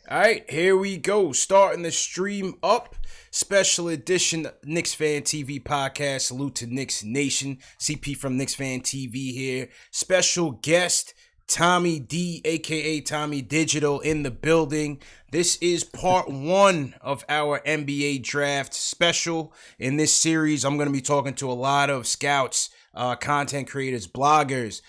All right, here we go. Starting the stream up. Special edition Knicks Fan TV podcast. Salute to Knicks Nation. CP from Knicks Fan TV here. Special guest Tommy D, aka Tommy Digital, in the building. This is part one of our NBA draft special. In this series, I'm going to be talking to a lot of scouts, content creators, bloggers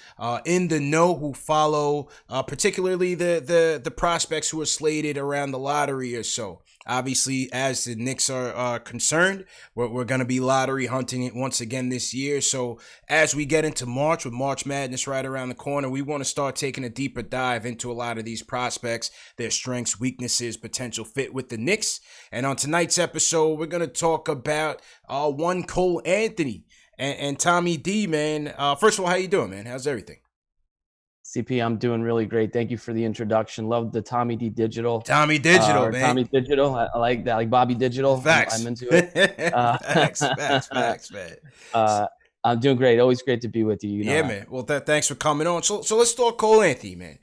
in the know who follow particularly the prospects who are slated around the lottery or so. Obviously, as the Knicks are concerned, we're going to be lottery hunting it once again this year. So as we get into March, with March Madness right around the corner, we want to start taking a deeper dive into a lot of these prospects, their strengths, weaknesses, potential fit with the Knicks. And on tonight's episode, we're going to talk about one Cole Anthony. And Tommy D, man, first of all, how you doing, man? How's everything? CP, I'm doing really great. Thank you for the introduction. Love the Tommy D Digital. Tommy Digital, man. Tommy Digital. I like that. Like Bobby Digital. Facts. I'm into it. Facts, man. I'm doing great. Always great to be with you. Yeah, man. Well, thanks for coming on. So let's talk Cole Anthony, man.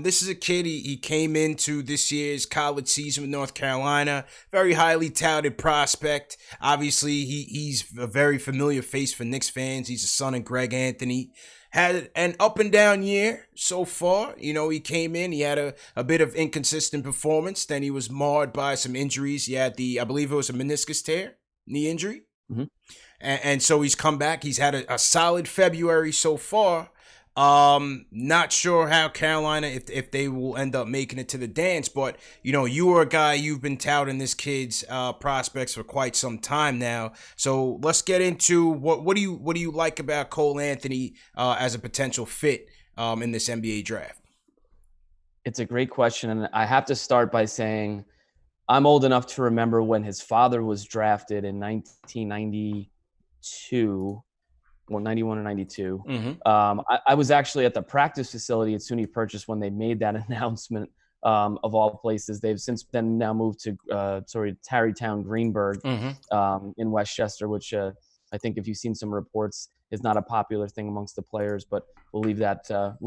This is a kid. He came into this year's college season with North Carolina. Very highly touted prospect. Obviously, he's a very familiar face for Knicks fans. He's the son of Greg Anthony. Had an up and down year so far. You know, he came in, he had a bit of inconsistent performance. Then he was marred by some injuries. He had I believe it was a meniscus tear, knee injury. Mm-hmm. And so he's come back. He's had a solid February so far. Not sure how Carolina, if they will end up making it to the dance, but you know, you are a guy, you've been touting this kid's prospects for quite some time now. So let's get into what do you like about Cole Anthony as a potential fit in this NBA draft? It's a great question, and I have to start by saying I'm old enough to remember when his father was drafted in 1992. Well, 91 or 92. Mm-hmm. I was actually at the practice facility at SUNY Purchase when they made that announcement. Of all places, they've since then now moved to Tarrytown, Greenburgh, Mm-hmm. in Westchester, which I think if you've seen some reports is not a popular thing amongst the players. But we'll leave that for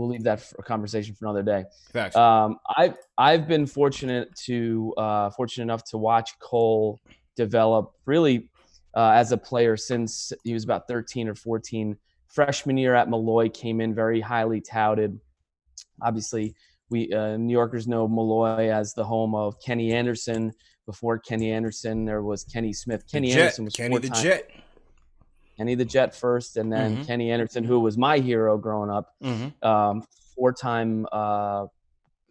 a conversation for another day. Facts. I've been fortunate enough to watch Cole develop really. As a player since he was about 13 or 14. Freshman year at Malloy, came in very highly touted. Obviously, we New Yorkers know Malloy as the home of Kenny Anderson. Before Kenny Anderson, there was Kenny Smith. Anderson was Kenny the Jet. Kenny the Jet first, and then Kenny Anderson, who was my hero growing up. Four-time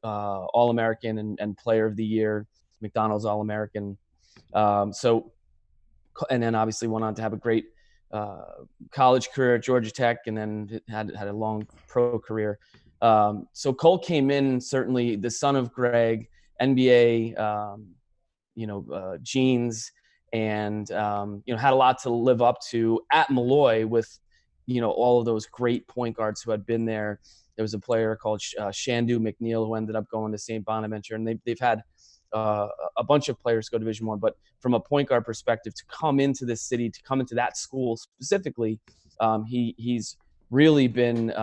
All-American and Player of the Year, McDonald's All-American. And then obviously went on to have a great college career at Georgia Tech, and then had a long pro career. So Cole came in, certainly the son of Greg, NBA, genes, and had a lot to live up to at Malloy with, all of those great point guards who had been there. There was a player called Shandu McNeil who ended up going to St. Bonaventure, and they've had a bunch of players go Division I, but from a point guard perspective, to come into this city, to come into that school specifically, he's really been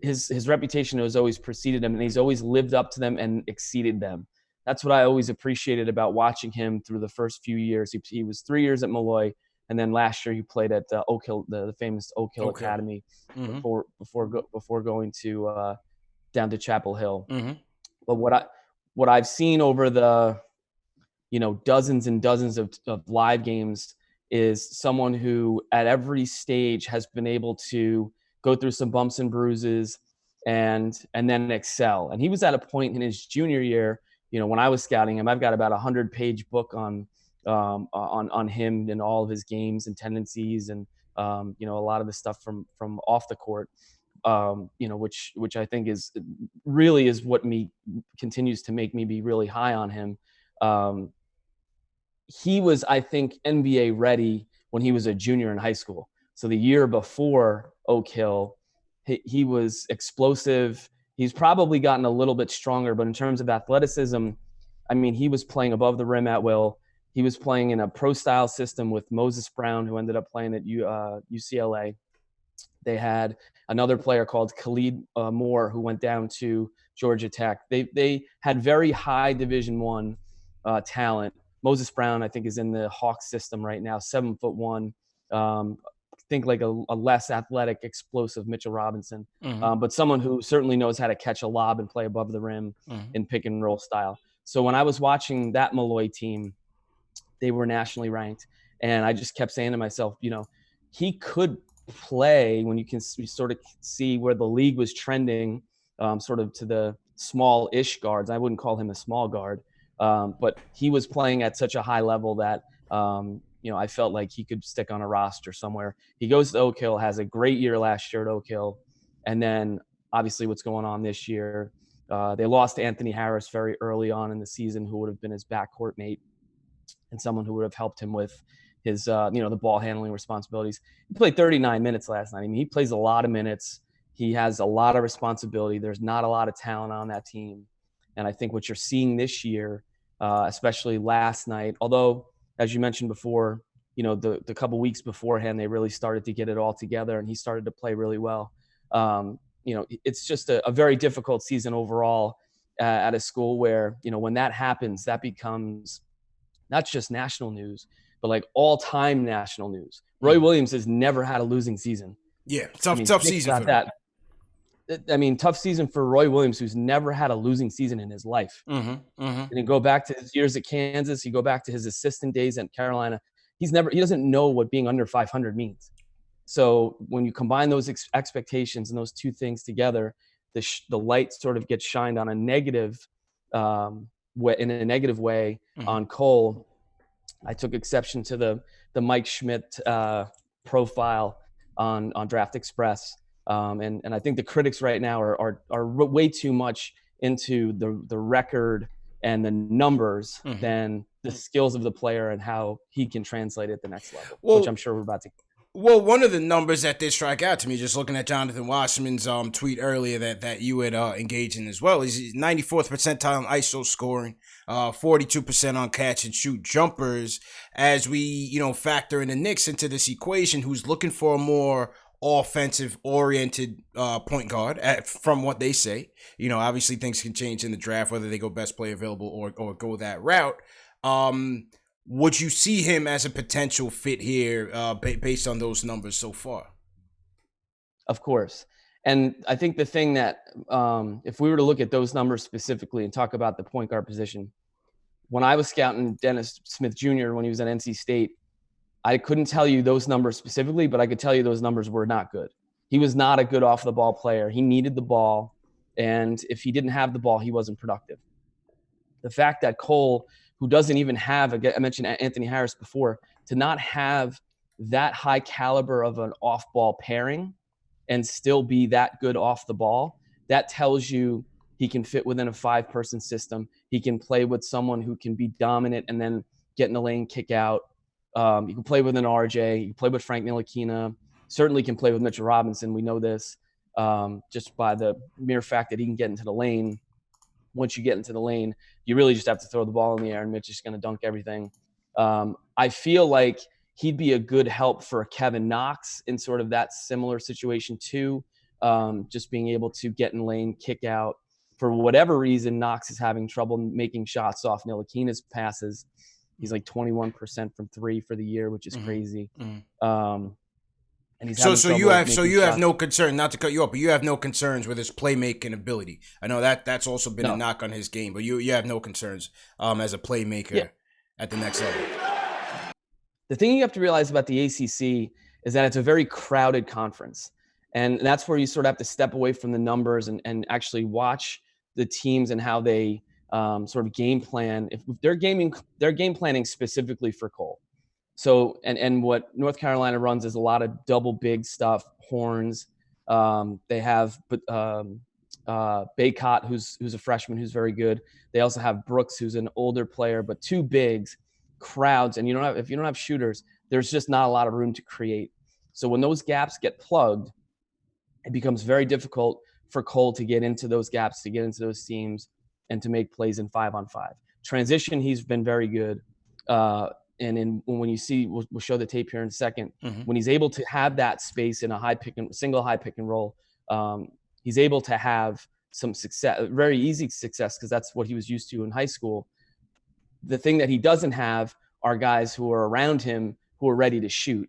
his reputation has always preceded him, and he's always lived up to them and exceeded them. That's what I always appreciated about watching him through the first few years. He was 3 years at Malloy, and then last year he played at Oak Hill, the famous Oak Hill Academy, before going to down to Chapel Hill. But what I've seen over the, dozens and dozens of live games is someone who at every stage has been able to go through some bumps and bruises and then excel. And he was at a point in his junior year, when I was scouting him, I've got about 100-page book on him and all of his games and tendencies and, a lot of the stuff from off the court. Which I think is what continues to make me be really high on him. He was, I think, NBA ready when he was a junior in high school. So the year before Oak Hill, he was explosive. He's probably gotten a little bit stronger, but in terms of athleticism, I mean, he was playing above the rim at will. He was playing in a pro-style system with Moses Brown, who ended up playing at UCLA. They had another player called Khalid Moore, who went down to Georgia Tech. They had very high Division I talent. Moses Brown, I think, is in the Hawks system right now, 7'1". Think like a less athletic, explosive Mitchell Robinson, but someone who certainly knows how to catch a lob and play above the rim in pick and roll style. So when I was watching that Malloy team, they were nationally ranked, and I just kept saying to myself, he could play when you sort of see where the league was trending, sort of to the small-ish guards. I wouldn't call him a small guard, but he was playing at such a high level that I felt like he could stick on a roster somewhere. He goes to Oak Hill, has a great year last year at Oak Hill, and then obviously what's going on this year. They lost Anthony Harris very early on in the season, who would have been his backcourt mate and someone who would have helped him with his, the ball handling responsibilities. He played 39 minutes last night. I mean, he plays a lot of minutes. He has a lot of responsibility. There's not a lot of talent on that team. And I think what you're seeing this year, especially last night, although, as you mentioned before, the couple weeks beforehand, they really started to get it all together, and he started to play really well. It's just a very difficult season overall at a school where, when that happens, that becomes not just national news, but like all-time national news. Roy Williams has never had a losing season. Yeah, tough season for that. I mean, tough season for Roy Williams, who's never had a losing season in his life. And you go back to his years at Kansas, you go back to his assistant days at Carolina. He doesn't know what being under 500 means. So when you combine those expectations and those two things together, the light sort of gets shined on a negative in a negative way on Cole. I took exception to the Mike Schmidt profile on Draft Express. And I think the critics right now are way too much into the record and the numbers than the skills of the player and how he can translate it at the next level, which I'm sure we're about to. Well, one of the numbers that did strike out to me, just looking at Jonathan Wasserman's tweet earlier that you had engaged in as well, is 94th percentile in ISO scoring, 42% on catch and shoot jumpers. As we, factor in the Knicks into this equation, who's looking for a more offensive-oriented point guard, from what they say. Obviously things can change in the draft, whether they go best player available or go that route. Would you see him as a potential fit here based on those numbers so far? Of course. And I think the thing that if we were to look at those numbers specifically and talk about the point guard position, when I was scouting Dennis Smith Jr. when he was at NC State, I couldn't tell you those numbers specifically, but I could tell you those numbers were not good. He was not a good off-the-ball player. He needed the ball, and if he didn't have the ball, he wasn't productive. The fact that Cole, who doesn't even have, I mentioned Anthony Harris before, to not have that high caliber of an off-ball pairing and still be that good off the ball, that tells you he can fit within a 5-person system. He can play with someone who can be dominant and then get in the lane, kick out. You can play with an RJ. You can play with Frank Ntilikina. Certainly can play with Mitchell Robinson. We know this just by the mere fact that he can get into the lane. Once you get into the lane, you really just have to throw the ball in the air, and Mitch is going to dunk everything. I feel like he'd be a good help for Kevin Knox in sort of that similar situation too, just being able to get in lane, kick out. For whatever reason, Knox is having trouble making shots off Ntilikina's passes. He's like 21% from 3 for the year, which is crazy. And he's so you have no concern, not to cut you off, but you have no concerns with his playmaking ability. I know that's also been a knock on his game, but you have no concerns as a playmaker at the next level. The thing you have to realize about the ACC is that it's a very crowded conference, and that's where you sort of have to step away from the numbers and actually watch the teams and how they sort of game plan. If they're game planning specifically for Cole. So, and what North Carolina runs is a lot of double big stuff, horns. They have Baycott, who's a freshman, who's very good. They also have Brooks, who's an older player, but 2 bigs, crowds. And if you don't have shooters, there's just not a lot of room to create. So when those gaps get plugged, it becomes very difficult for Cole to get into those gaps, to get into those seams, and to make plays in 5-on-5. Transition, he's been very good. when you see, we'll show the tape here in a second, Mm-hmm. when he's able to have that space in a single high pick and roll, he's able to have some success, very easy success, because that's what he was used to in high school. The thing that he doesn't have are guys who are around him who are ready to shoot.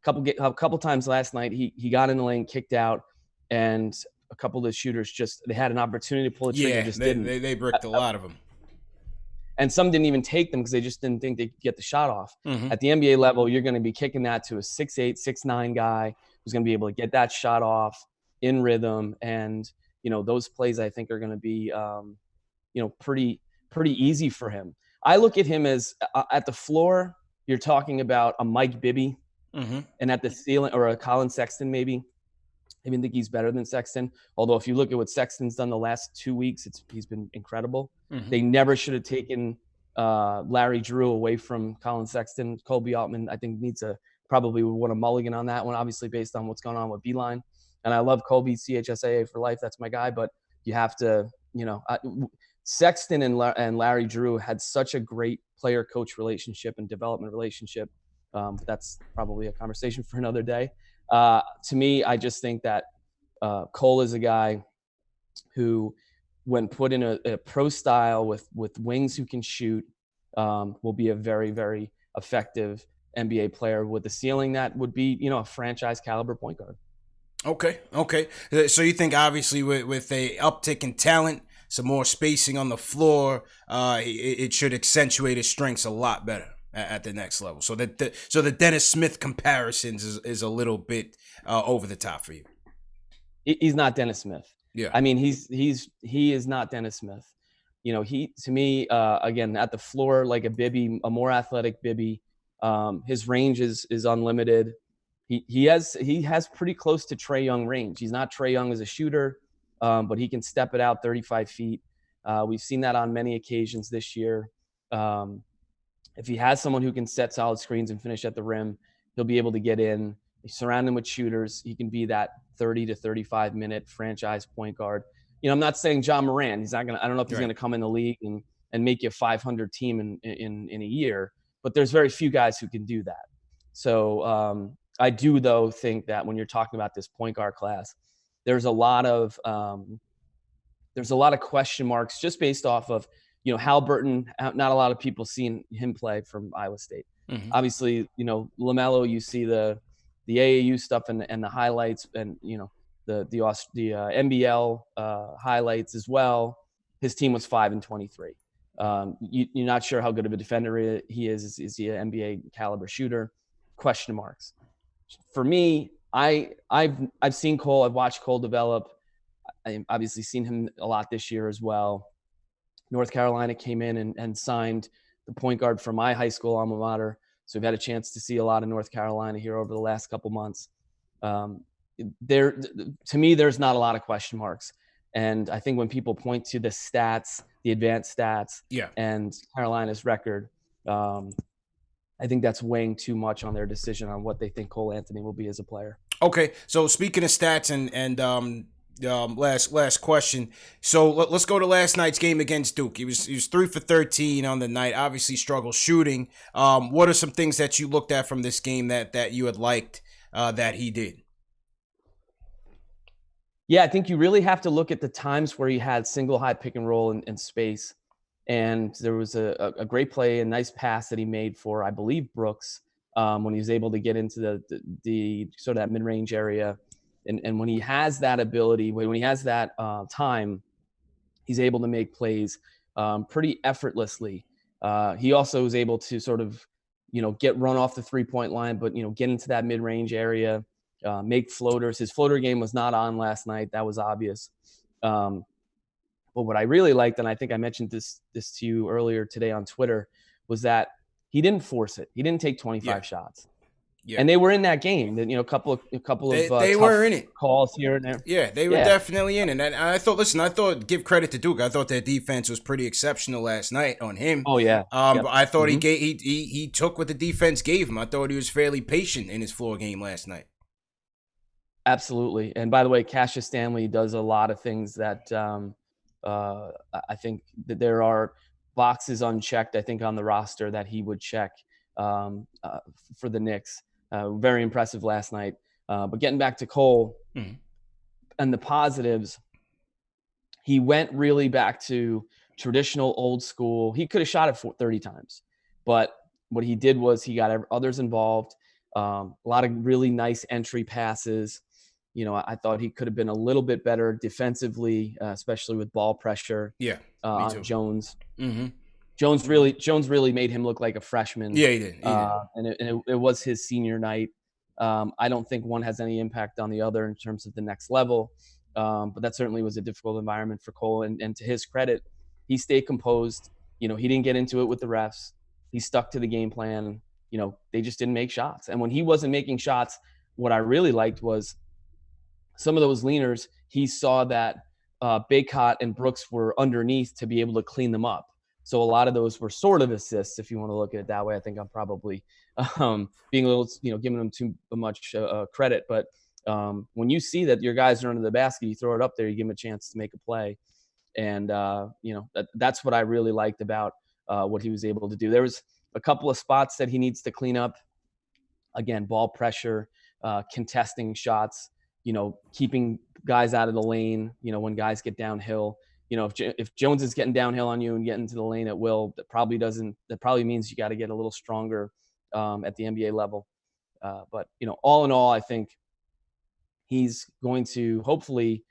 A couple times last night, he got in the lane, kicked out, and a couple of the shooters they had an opportunity to pull the trigger, just didn't. They bricked a lot of them. And some didn't even take them because they just didn't think they could get the shot off. Mm-hmm. At the NBA level, you're going to be kicking that to a 6'8", 6'9" guy who's going to be able to get that shot off in rhythm. And, those plays I think are going to be, pretty easy for him. I look at him as at the floor, you're talking about a Mike Bibby, mm-hmm. and at the ceiling, or a Colin Sexton maybe. I even think he's better than Sexton. Although if you look at what Sexton's done the last 2 weeks, he's been incredible. Mm-hmm. They never should have taken Larry Drew away from Colin Sexton. Kobe Altman, I think, probably would want a mulligan on that one, obviously based on what's going on with Beeline. And I love Kobe, CHSAA for life. That's my guy. But you have to, Sexton and Larry Drew had such a great player-coach relationship and development relationship. That's probably a conversation for another day. To me, I just think that Cole is a guy who, when put in a pro style with wings who can shoot, will be a very, very effective NBA player with a ceiling that would be, a franchise caliber point guard. Okay. So you think obviously with a uptick in talent, some more spacing on the floor, it should accentuate his strengths a lot better at the next level. So the Dennis Smith comparisons is a little bit over the top for you. He's not Dennis Smith. Yeah. I mean, he is not Dennis Smith. He, to me, again, at the floor, like a Bibby, a more athletic Bibby. His range is unlimited. He has pretty close to Trae Young range. He's not Trae Young as a shooter, but he can step it out 35 feet. We've seen that on many occasions this year. If he has someone who can set solid screens and finish at the rim, he'll be able to get in. You surround him with shooters. He can be that 30 to 35 minute franchise point guard. I'm not saying John Moran. He's not gonna. I don't know if he's gonna come in the league and make you a 500 team in a year. But there's very few guys who can do that. So I do, though, think that when you're talking about this point guard class, there's a lot of question marks just based off of Haliburton. Not a lot of people seen him play from Iowa State. Mm-hmm. Obviously, LaMelo, you see the AAU stuff and the highlights, and the NBL highlights as well. His team was 5-23. You're not sure how good of a defender he is. Is he an NBA caliber shooter? Question marks. For me, I've seen Cole. I've watched Cole develop. I've obviously seen him a lot this year as well. North Carolina came in and signed the point guard from my high school alma mater. So we've had a chance to see a lot of North Carolina here over the last couple months. To me, there's not a lot of question marks. And I think when people point to the stats, the advanced stats, and Carolina's record, I think that's weighing too much on their decision on what they think Cole Anthony will be as a player. Okay, so speaking of stats and last question. So let's go to last night's game against Duke. He was 3 for 13 on the night. Obviously struggled shooting. What are some things that you looked at from this game that you had liked that he did? Yeah, I think you really have to look at the times where he had single high pick and roll in space. And there was a great play, a nice pass that he made for, I believe, Brooks, when he was able to get into the sort of that mid-range area. And when he has that ability, when he has that time, he's able to make plays pretty effortlessly. He also was able to sort of, get run off the three-point line, but, get into that mid-range area, make floaters. His floater game was not on last night. That was obvious. But what I really liked, and I think I mentioned this to you earlier today on Twitter, was that he didn't force it. He didn't take 25 shots. Yeah. And they were in that game. A couple of they were in it. Calls here and there. Yeah, they were definitely in it. And I thought, give credit to Duke. I thought their defense was pretty exceptional last night on him. Oh yeah. But I thought he took what the defense gave him. I thought he was fairly patient in his floor game last night. Absolutely. And by the way, Cassius Stanley does a lot of things that I think that there are boxes unchecked, I think, on the roster that he would check. for the Knicks. Very impressive last night. But getting back to Cole and the positives, he went really back to traditional old school. He could have shot it 30 times, but what he did was he got others involved. A lot of really nice entry passes. I thought he could have been a little bit better defensively, especially with ball pressure. Yeah, on Jones. Mm-hmm. Jones really made him look like a freshman. Yeah, he did. And it was his senior night. I don't think one has any impact on the other in terms of the next level. But that certainly was a difficult environment for Cole. And to his credit, he stayed composed. He didn't get into it with the refs. He stuck to the game plan. They just didn't make shots. And when he wasn't making shots, what I really liked was some of those leaners, he saw that Baycott and Brooks were underneath to be able to clean them up. So a lot of those were sort of assists, if you want to look at it that way. I think I'm probably being a little, giving them too much credit. But when you see that your guys are under the basket, you throw it up there, you give them a chance to make a play. And, that's what I really liked about what he was able to do. There was a couple of spots that he needs to clean up. Again, ball pressure, contesting shots, keeping guys out of the lane, when guys get downhill. If Jones is getting downhill on you and getting to the lane at will, that probably means you got to get a little stronger at the NBA level. But all in all, I think he's going to hopefully,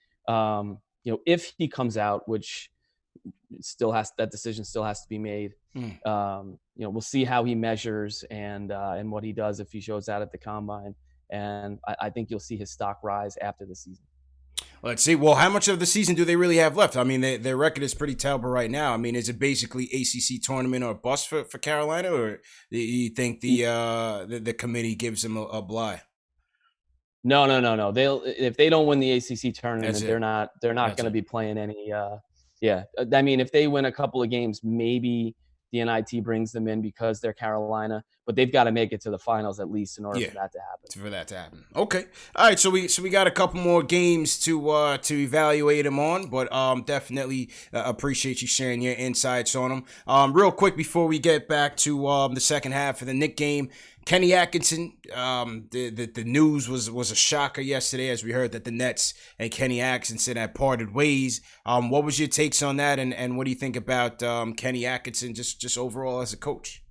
if he comes out, which that decision still has to be made. We'll see how he measures and what he does if he shows out at the combine. And I think you'll see his stock rise after the season. Let's see. Well, how much of the season do they really have left? I mean, their record is pretty terrible right now. I mean, is it basically ACC tournament or bust for Carolina, or do you think the committee gives them a bye? No. If they don't win the ACC tournament, they're not going to be playing any. I mean, if they win a couple of games, maybe the NIT brings them in because they're Carolina, but they've got to make it to the finals at least in order for that to happen. Okay. All right. So we got a couple more games to evaluate them on, but definitely appreciate you sharing your insights on them. Real quick before we get back to the second half of the Knick game, Kenny Atkinson, the news was a shocker yesterday as we heard that the Nets and Kenny Atkinson had parted ways. What was your takes on that, and what do you think about Kenny Atkinson just overall as a coach?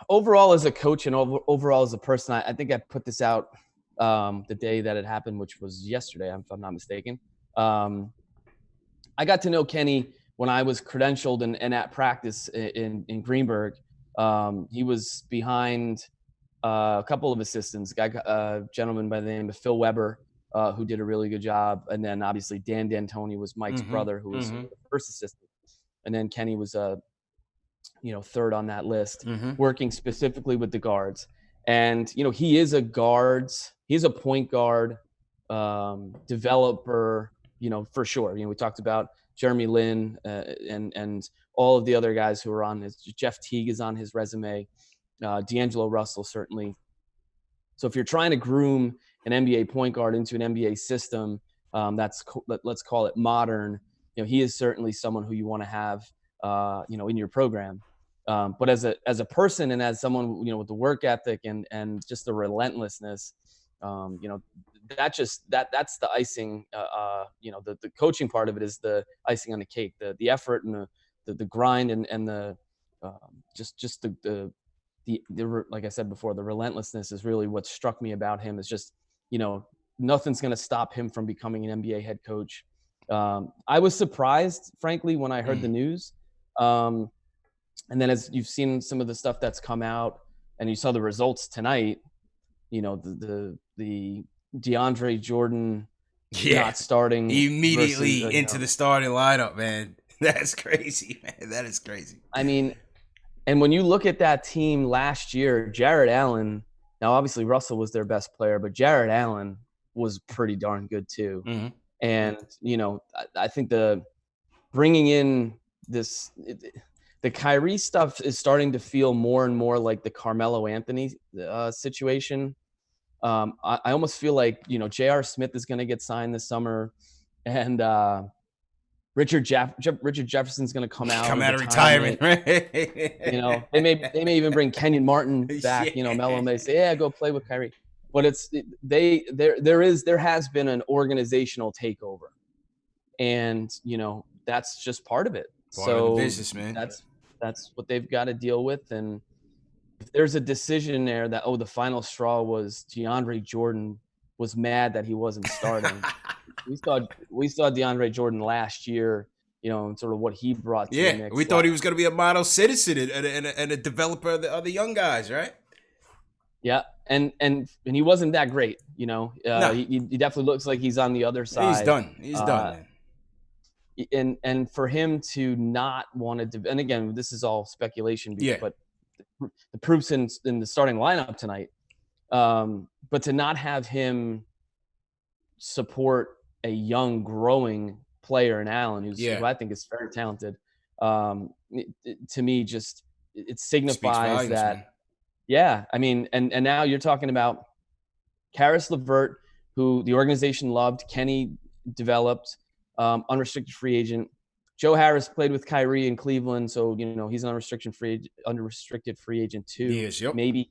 Overall as a coach and overall as a person, I think I put this out the day that it happened, which was yesterday, if I'm not mistaken. I got to know Kenny when I was credentialed and at practice in Greenberg. He was behind a couple of assistants, a gentleman by the name of Phil Weber, who did a really good job. And then obviously Dan D'Antoni was Mike's brother, who was the first assistant. And then Kenny was third on that list, working specifically with the guards. And, he is he's a point guard developer, for sure. We talked about Jeremy Lin and all of the other guys who are on his. Jeff Teague is on his resume. D'Angelo Russell, certainly. So if you're trying to groom an NBA point guard into an NBA system, let's call it modern, he is certainly someone who you want to have, in your program. But as a person and as someone, with the work ethic and just the relentlessness, that's the icing. The coaching part of it is the icing on the cake. The effort and the grind and the like I said before, the relentlessness is really what struck me about him. Is just nothing's going to stop him from becoming an NBA head coach. I was surprised, frankly, when I heard the news. And then as you've seen some of the stuff that's come out and you saw the results tonight, the DeAndre Jordan not starting immediately versus, into the starting lineup, man. That's crazy, man. That is crazy. I mean, and when you look at that team last year, Jared Allen, now obviously Russell was their best player, but Jared Allen was pretty darn good too. And, I think bringing in the Kyrie stuff is starting to feel more and more like the Carmelo Anthony situation. I almost feel like, J.R. Smith is going to get signed this summer. And Richard Jefferson's going to come out of retirement, right? They may even bring Kenyon Martin back. Yeah. Melo may say, "Yeah, go play with Kyrie," but there has been an organizational takeover, and that's just part of it. Part of the business, man. That's what they've got to deal with, and if there's a decision there that the final straw was DeAndre Jordan was mad that he wasn't starting. We saw DeAndre Jordan last year, and sort of what he brought to the Knicks. We thought he was going to be a model citizen and a developer of the other young guys, right? Yeah, and he wasn't that great, No. He definitely looks like he's on the other side. He's done, man. And for him to not want to, and again, this is all speculation, but the proof's in the starting lineup tonight. But to not have him support a young, growing player in Allen, who I think is very talented, to me, just it signifies that. Man. Yeah, I mean, and now you're talking about Karis LeVert, who the organization loved, Kenny developed, unrestricted free agent. Joe Harris played with Kyrie in Cleveland, so he's an unrestricted free agent too. He is, yep. Maybe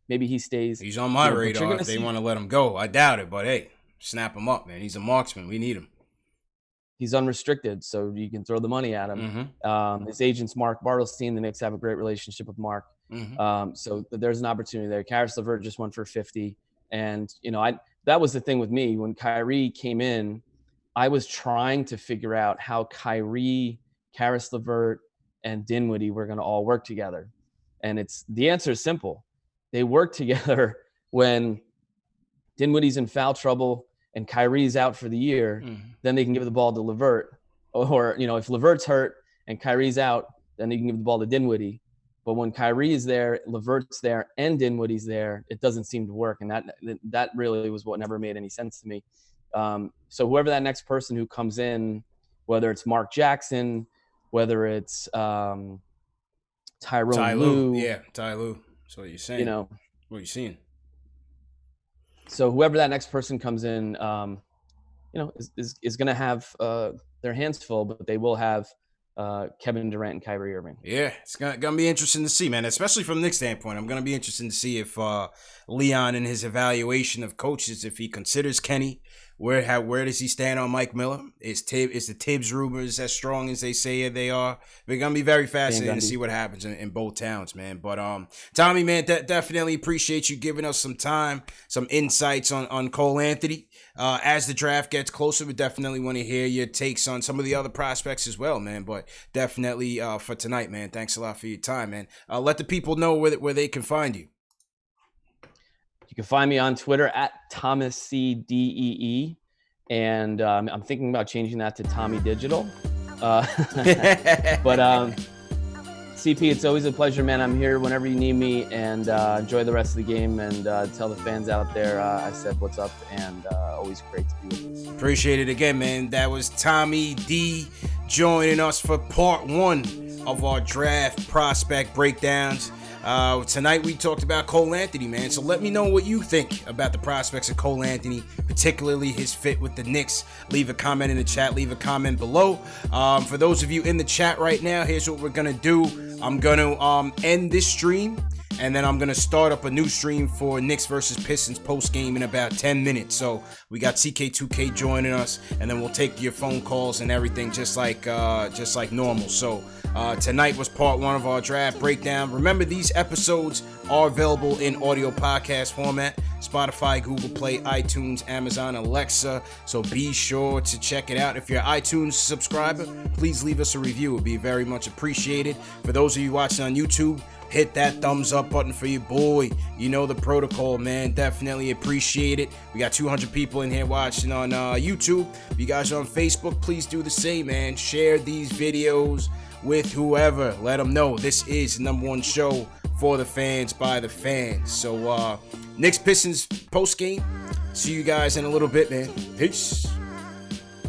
he stays. He's on my radar if they want to let him go. I doubt it, but hey, snap him up, man. He's a marksman. We need him. He's unrestricted, so you can throw the money at him. Mm-hmm. His agent's Mark Bartelstein. The Knicks have a great relationship with Mark. Mm-hmm. So there's an opportunity there. Karis LeVert just went for 50. And, that was the thing with me. When Kyrie came in, I was trying to figure out how Kyrie, Karis LeVert, and Dinwiddie were going to all work together. And the answer is simple. They work together when Dinwiddie's in foul trouble and Kyrie's out for the year, then they can give the ball to LeVert. Or, if LeVert's hurt and Kyrie's out, then they can give the ball to Dinwiddie. But when Kyrie is there, LeVert's there, and Dinwiddie's there, it doesn't seem to work. And that really was what never made any sense to me. So whoever that next person who comes in, whether it's Mark Jackson, whether it's Tyronn Lue. Yeah, Ty Lue. That's what you're saying. What you're seeing. So whoever that next person comes in, is going to have their hands full, but they will have Kevin Durant and Kyrie Irving. Yeah, it's gonna be interesting to see, man. Especially from Knicks' standpoint, I'm gonna be interested to see if Leon, in his evaluation of coaches, if he considers Kenny. Where does he stand on Mike Miller? Is the Tibbs rumors as strong as they say they are? We're gonna be very fascinated to see what happens in both towns, man. But Tommy, man, definitely appreciate you giving us some time, some insights on Cole Anthony. As the draft gets closer, we definitely want to hear your takes on some of the other prospects as well, man. But definitely for tonight, man, thanks a lot for your time, man. Let the people know where they can find you. You can find me on Twitter at ThomasCDEE, and I'm thinking about changing that to Tommy Digital. But CP, it's always a pleasure, man. I'm here whenever you need me, and enjoy the rest of the game, and tell the fans out there I said what's up, and always great to be with you. Appreciate it again, man. That was Tommy D joining us for part 1 of our draft prospect breakdowns. Tonight we talked about Cole Anthony, man. So let me know what you think about the prospects of Cole Anthony, particularly his fit with the Knicks. Leave a comment in the chat. Leave a comment below. For those of you in the chat right now, here's what we're going to do. I'm going to end this stream, and then I'm going to start up a new stream for Knicks versus Pistons post game in about 10 minutes. So we got CK2K joining us, and then we'll take your phone calls and everything just like normal. So tonight was part 1 of our draft breakdown. Remember, these episodes are available in audio podcast format: Spotify, Google Play, iTunes, Amazon, Alexa. So be sure to check it out. If you're an iTunes subscriber, please leave us a review. It would be very much appreciated. For those of you watching on YouTube, hit that thumbs up button for your boy. You know the protocol, man. Definitely appreciate it. We got 200 people in here watching on YouTube. If you guys are on Facebook, please do the same, man. Share these videos with whoever. Let them know this is the #1 show for the fans by the fans. So Knicks Pistons post game. See you guys in a little bit, man. Peace.